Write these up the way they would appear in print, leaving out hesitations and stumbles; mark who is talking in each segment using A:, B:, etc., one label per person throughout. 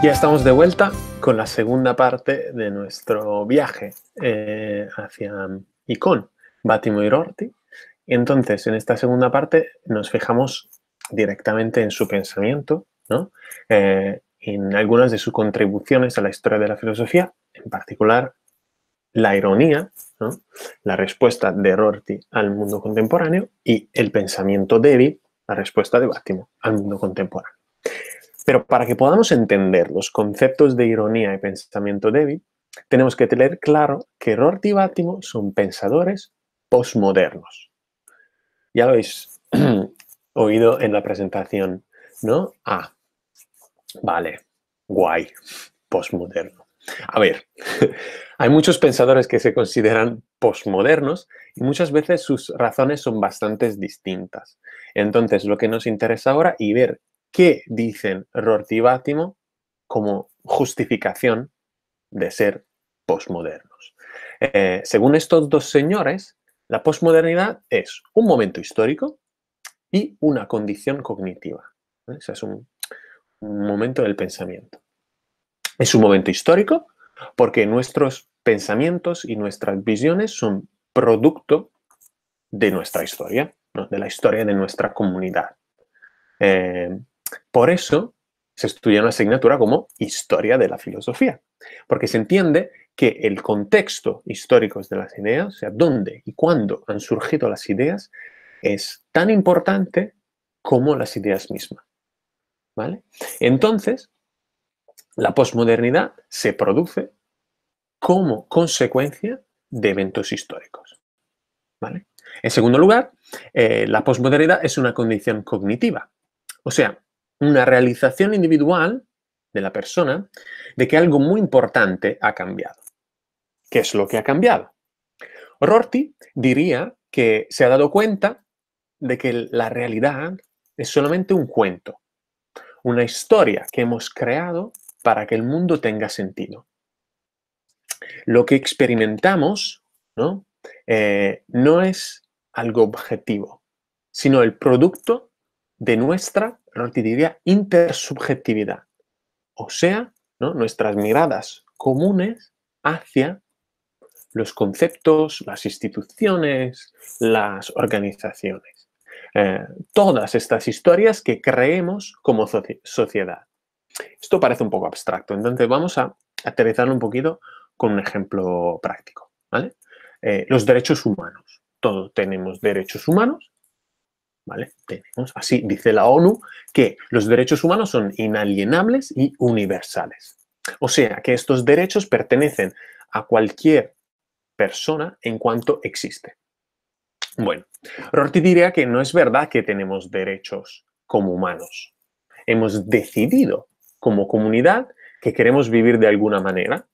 A: Ya estamos de vuelta con la segunda parte de nuestro viaje hacia y con Bátimo y Rorty. Entonces, en esta segunda parte nos fijamos directamente en su pensamiento, ¿no? En algunas de sus contribuciones a la historia de la filosofía, en particular la ironía, ¿no? La respuesta de Rorty al mundo contemporáneo y el pensamiento débil, la respuesta de Bátimo al mundo contemporáneo. Pero para que podamos entender los conceptos de ironía y pensamiento débil, tenemos que tener claro que Rorty y Bátimo son pensadores posmodernos. Ya lo habéis oído en la presentación, ¿no? Ah, vale, guay, posmoderno. A ver, hay muchos pensadores que se consideran posmodernos y muchas veces sus razones son bastante distintas. Entonces, lo que nos interesa ahora y ver qué dicen Rorty y Bátimo como justificación de ser posmodernos. Según estos dos señores, la posmodernidad es un momento histórico y una condición cognitiva. Ese es un momento del pensamiento. Es un momento histórico porque nuestros pensamientos y nuestras visiones son producto de nuestra historia, ¿no? De la historia de nuestra comunidad. Por eso se estudia una asignatura como Historia de la Filosofía, porque se entiende que el contexto histórico de las ideas, o sea, dónde y cuándo han surgido las ideas, es tan importante como las ideas mismas. ¿Vale? Entonces, la posmodernidad se produce como consecuencia de eventos históricos. ¿Vale? En segundo lugar, la posmodernidad es una condición cognitiva, o sea, una realización individual de la persona de que algo muy importante ha cambiado. ¿Qué es lo que ha cambiado? Rorty diría que se ha dado cuenta de que la realidad es solamente un cuento, una historia que hemos creado para que el mundo tenga sentido. Lo que experimentamos, ¿no? No es algo objetivo, sino el producto de nuestra, Rorty diría, intersubjetividad. O sea, ¿no? Nuestras miradas comunes hacia los conceptos, las instituciones, las organizaciones. Todas estas historias que creemos como sociedad. Esto parece un poco abstracto, entonces vamos a aterrizarlo un poquito con un ejemplo práctico. ¿Vale? Los derechos humanos. Todos tenemos derechos humanos. ¿Vale? Tenemos, así dice la ONU, que los derechos humanos son inalienables y universales. O sea, que estos derechos pertenecen a cualquier persona en cuanto existe. Bueno, Rorty diría que no es verdad que tenemos derechos como humanos. Hemos decidido como comunidad que queremos vivir de alguna manera,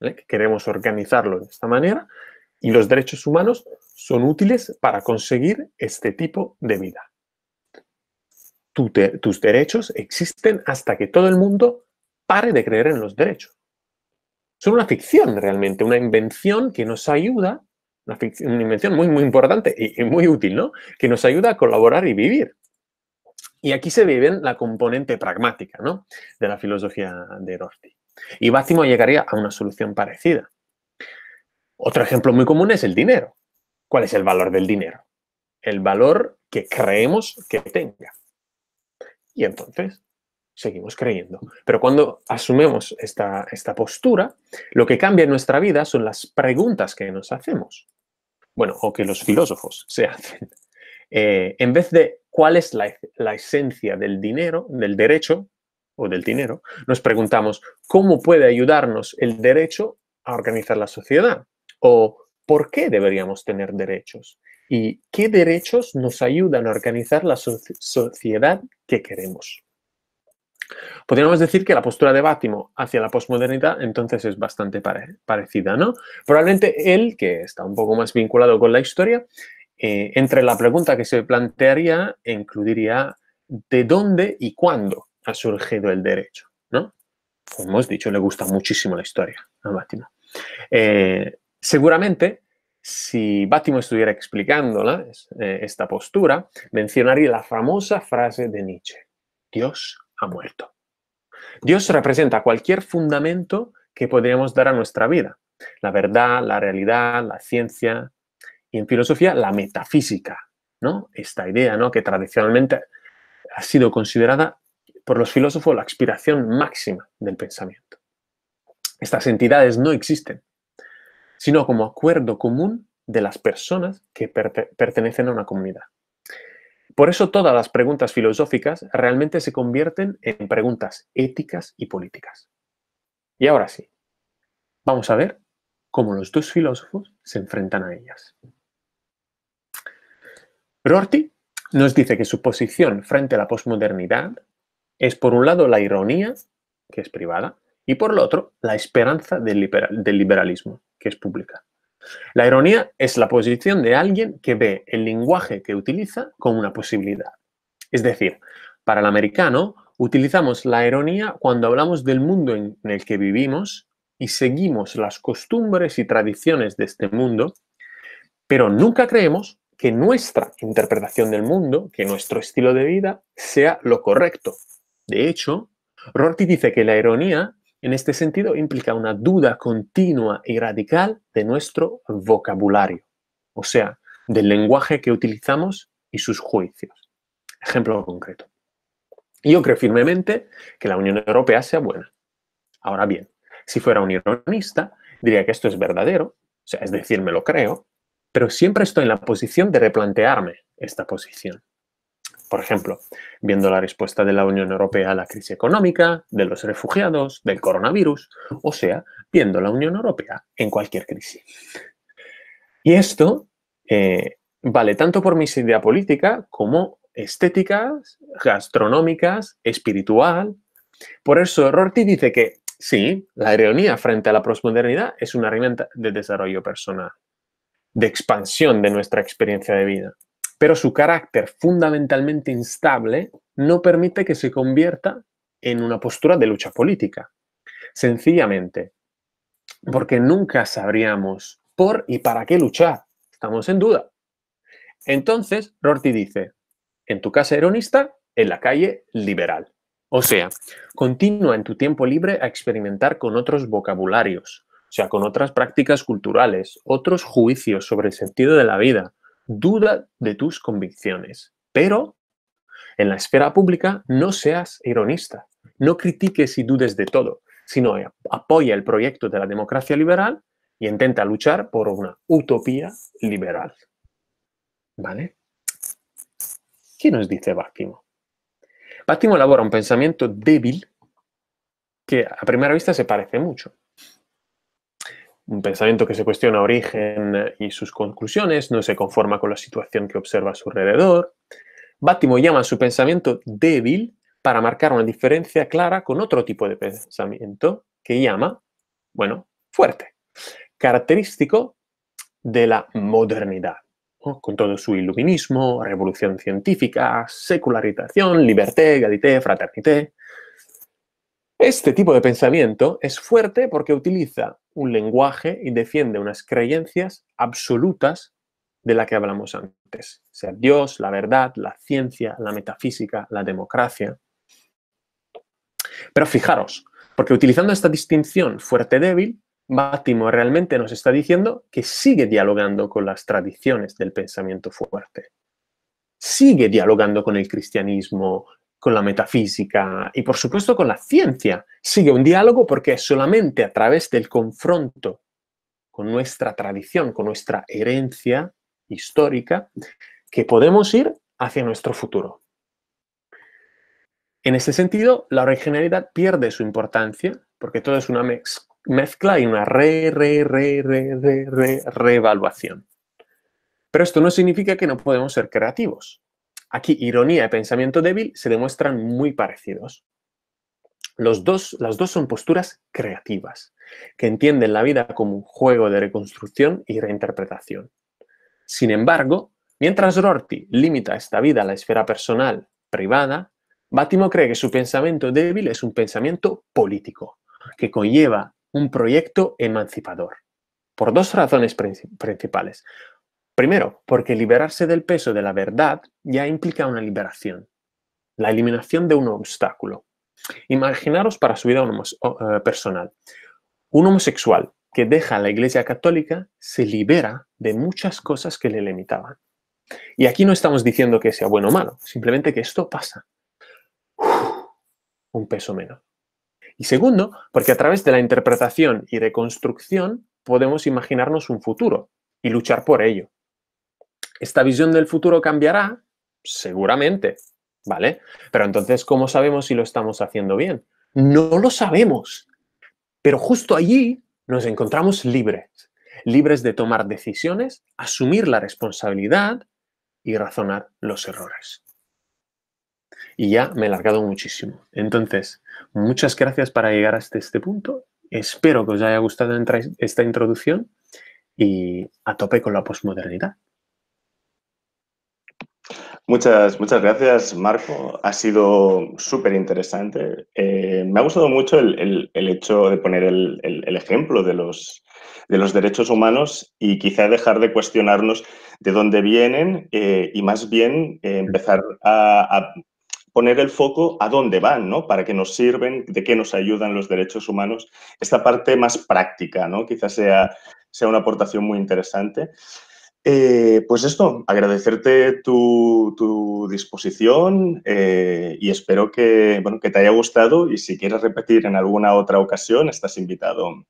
A: ¿vale? Que queremos organizarlo de esta manera, y los derechos humanos son útiles para conseguir este tipo de vida. Tus derechos existen hasta que todo el mundo pare de creer en los derechos. Son una ficción realmente, una invención que nos ayuda, una invención muy, muy importante y muy útil, ¿no? Que nos ayuda a colaborar y vivir. Y aquí se ve la componente pragmática, ¿no? De la filosofía de Rorty. Y Bátimo llegaría a una solución parecida. Otro ejemplo muy común es el dinero. ¿Cuál es el valor del dinero? El valor que creemos que tenga. Y entonces seguimos creyendo. Pero cuando asumimos esta postura, lo que cambia en nuestra vida son las preguntas que nos hacemos. Bueno, o que los filósofos se hacen. En vez de cuál es la esencia del dinero, del derecho o del dinero, nos preguntamos cómo puede ayudarnos el derecho a organizar la sociedad o por qué deberíamos tener derechos y qué derechos nos ayudan a organizar la sociedad que queremos. Podríamos decir que la postura de Bátimo hacia la posmodernidad entonces es bastante parecida, ¿no? Probablemente él, que está un poco más vinculado con la historia, entre la pregunta que se plantearía incluiría de dónde y cuándo ha surgido el derecho, ¿no? Como hemos dicho, le gusta muchísimo la historia a Bátimo. Seguramente, si Bátimo estuviera explicándola, esta postura, mencionaría la famosa frase de Nietzsche: Dios ha muerto. Dios representa cualquier fundamento que podríamos dar a nuestra vida. La verdad, la realidad, la ciencia y en filosofía la metafísica, ¿no? Esta idea, ¿no?, que tradicionalmente ha sido considerada por los filósofos la aspiración máxima del pensamiento. Estas entidades no existen, sino como acuerdo común de las personas que pertenecen a una comunidad. Por eso todas las preguntas filosóficas realmente se convierten en preguntas éticas y políticas. Y ahora sí, vamos a ver cómo los dos filósofos se enfrentan a ellas. Rorty nos dice que su posición frente a la posmodernidad es, por un lado, la ironía, que es privada, y por el otro, la esperanza del liberalismo, que es pública. La ironía es la posición de alguien que ve el lenguaje que utiliza como una posibilidad. Es decir, para el americano, utilizamos la ironía cuando hablamos del mundo en el que vivimos y seguimos las costumbres y tradiciones de este mundo, pero nunca creemos que nuestra interpretación del mundo, que nuestro estilo de vida, sea lo correcto. De hecho, Rorty dice que la ironía, en este sentido, implica una duda continua y radical de nuestro vocabulario, o sea, del lenguaje que utilizamos y sus juicios. Ejemplo concreto. Yo creo firmemente que la Unión Europea sea buena. Ahora bien, si fuera un ironista, diría que esto es verdadero, o sea, es decir, me lo creo, pero siempre estoy en la posición de replantearme esta posición. Por ejemplo, viendo la respuesta de la Unión Europea a la crisis económica, de los refugiados, del coronavirus, o sea, viendo la Unión Europea en cualquier crisis. Y esto vale tanto por mi idea política como estéticas, gastronómicas, espiritual. Por eso Rorty dice que sí, la ironía frente a la posmodernidad es una herramienta de desarrollo personal, de expansión de nuestra experiencia de vida. Pero su carácter fundamentalmente instable no permite que se convierta en una postura de lucha política. Sencillamente, porque nunca sabríamos por y para qué luchar. Estamos en duda. Entonces, Rorty dice, en tu casa ironista, en la calle liberal. O sea, continúa en tu tiempo libre a experimentar con otros vocabularios, o sea, con otras prácticas culturales, otros juicios sobre el sentido de la vida. Duda de tus convicciones. Pero en la esfera pública no seas ironista. No critiques y dudes de todo, sino apoya el proyecto de la democracia liberal y intenta luchar por una utopía liberal. ¿Vale? ¿Qué nos dice Bátimo? Bátimo elabora un pensamiento débil que a primera vista se parece mucho. Un pensamiento que se cuestiona origen y sus conclusiones, no se conforma con la situación que observa a su alrededor. Bátimo llama a su pensamiento débil para marcar una diferencia clara con otro tipo de pensamiento que llama, bueno, fuerte, característico de la modernidad, ¿no?, con todo su iluminismo, revolución científica, secularización, liberté, égalité, fraternité. Este tipo de pensamiento es fuerte porque utiliza un lenguaje y defiende unas creencias absolutas de la que hablamos antes. O sea, Dios, la verdad, la ciencia, la metafísica, la democracia. Pero fijaros, porque utilizando esta distinción fuerte-débil, Bátimo realmente nos está diciendo que sigue dialogando con las tradiciones del pensamiento fuerte. Sigue dialogando con el cristianismo, con la metafísica y, por supuesto, con la ciencia. Sigue un diálogo porque es solamente a través del confronto con nuestra tradición, con nuestra herencia histórica, que podemos ir hacia nuestro futuro. En este sentido, la originalidad pierde su importancia porque todo es una mezcla y una reevaluación. Pero esto no significa que no podemos ser creativos. Aquí, ironía y pensamiento débil se demuestran muy parecidos. Las dos son posturas creativas, que entienden la vida como un juego de reconstrucción y reinterpretación. Sin embargo, mientras Rorty limita esta vida a la esfera personal, privada, Bátimo cree que su pensamiento débil es un pensamiento político, que conlleva un proyecto emancipador, por dos razones principales. Primero, porque liberarse del peso de la verdad ya implica una liberación, la eliminación de un obstáculo. Imaginaros para su vida personal. Un homosexual que deja la Iglesia Católica se libera de muchas cosas que le limitaban. Y aquí no estamos diciendo que sea bueno o malo, simplemente que esto pasa. Un peso menos. Y segundo, porque a través de la interpretación y reconstrucción podemos imaginarnos un futuro y luchar por ello. ¿Esta visión del futuro cambiará? Seguramente, ¿vale? Pero entonces, ¿cómo sabemos si lo estamos haciendo bien? No lo sabemos, pero justo allí nos encontramos libres, libres de tomar decisiones, asumir la responsabilidad y razonar los errores. Y ya me he alargado muchísimo. Entonces, muchas gracias para llegar hasta este punto. Espero que os haya gustado esta introducción y a tope con la posmodernidad.
B: Muchas gracias, Marco. Ha sido súper interesante. Me ha gustado mucho el hecho de poner el ejemplo de los derechos humanos y quizá dejar de cuestionarnos de dónde vienen y más bien empezar a poner el foco a dónde van, ¿no? Para qué nos sirven, de qué nos ayudan los derechos humanos. Esta parte más práctica, ¿no? Quizás sea una aportación muy interesante. Pues esto, agradecerte tu disposición y espero que, bueno, que te haya gustado y si quieres repetir en alguna otra ocasión, estás invitado.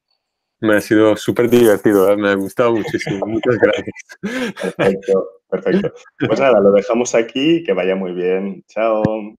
A: Me ha sido súper divertido, me ha gustado muchísimo. Muchas gracias.
B: Perfecto, perfecto. Pues nada, lo dejamos aquí, que vaya muy bien. Chao.